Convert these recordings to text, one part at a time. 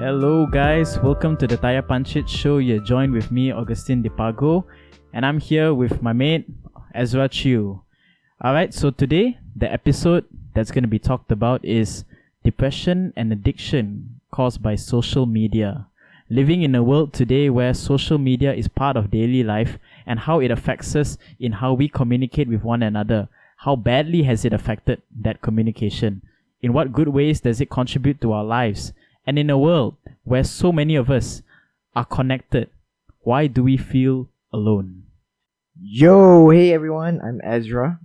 Hello guys, welcome to the Taya Panchit show. You're joined with me, Augustine Dipago, and I'm here with my mate, Ezra Chiu. Alright, so today, the episode that's going to be talked about is depression and addiction caused by social media. Living in a world today where social media is part of daily life and how it affects us in how we communicate with one another. How badly has it affected that communication? In what good ways does it contribute to our lives? And in a world where so many of us are connected, why do we feel alone? Yo, hey everyone, I'm Ezra.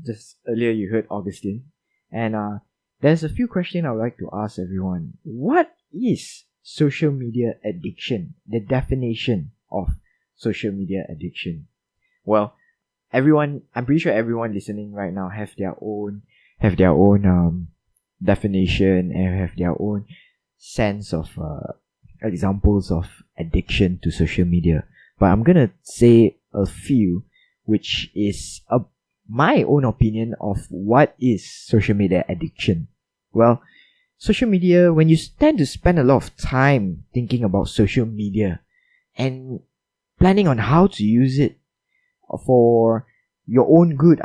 Just earlier you heard Augustine. And there's a few questions I would like to ask everyone. What is social media addiction? The definition of social media addiction. Well, I'm pretty sure everyone listening right now have their own definition and have their own sense of examples of addiction to social media. But I'm gonna say a few, which is my own opinion of what is social media addiction. Well, social media, when you tend to spend a lot of time thinking about social media and planning on how to use it for your own good,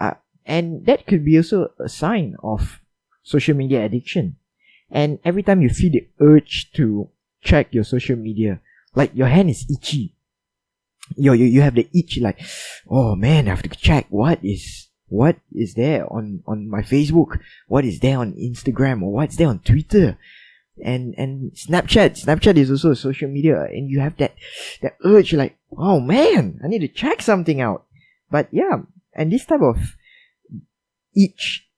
and that could be also a sign of social media addiction. And every time you feel the urge to check your social media, like your hand is itchy, you have the itch, like, oh man, I have to check what is there on my Facebook, what is there on Instagram, or what's there on Twitter, and Snapchat is also a social media, and you have that urge, like, oh man, I need to check something out. But yeah, and this type of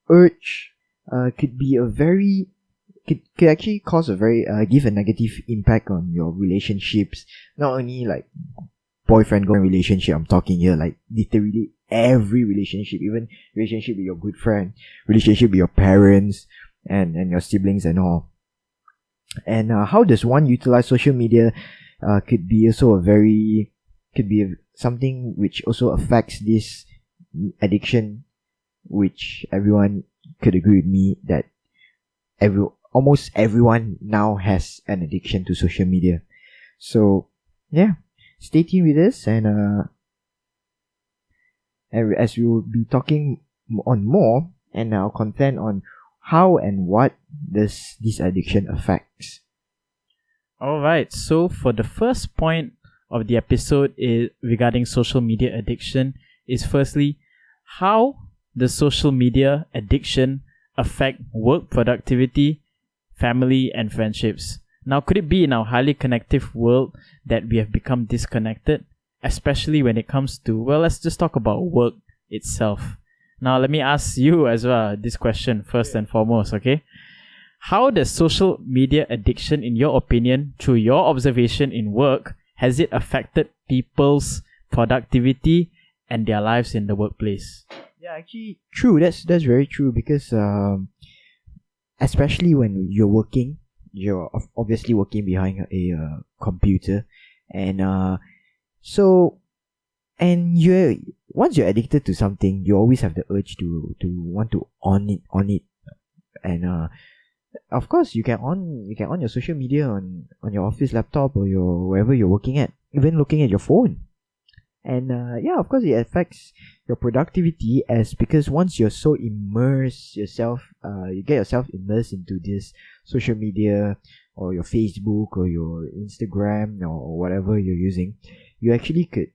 urge could be could actually cause give a negative impact on your relationships. Not only like boyfriend-girlfriend relationship, I'm talking here like literally every relationship, even relationship with your good friend, relationship with your parents and your siblings and all. And how does one utilize social media could be something which also affects this addiction, which everyone could agree with me that almost everyone now has an addiction to social media. So yeah, stay tuned with us, and as we will be talking on more and our content on how and what does this addiction affects. Alright, so for the first point of the episode regarding social media addiction is firstly, how does social media addiction affect work productivity, family, and friendships? Now, could it be in our highly connective world that we have become disconnected, especially when it comes to, well, let's just talk about work itself. Now, let me ask you as well this question first and foremost, okay? How does social media addiction, in your opinion, through your observation in work, has it affected people's productivity and their lives in the workplace? Yeah, actually, true. That's very true, because especially when you're working, you're obviously working behind a computer, and once you're addicted to something, you always have the urge to want to on it, and of course you can on your social media on your office laptop or your wherever you're working at, even looking at your phone. And yeah, of course it affects your productivity, because once you're so immersed yourself, you get yourself immersed into this social media or your Facebook or your Instagram or whatever you're using, you actually could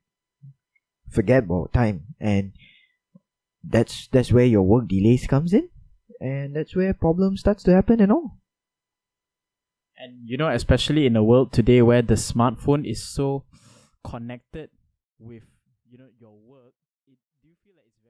forget about time, and that's where your work delays comes in, and that's where problems starts to happen and all. And especially in a world today where the smartphone is so connected with your work, do you feel like it's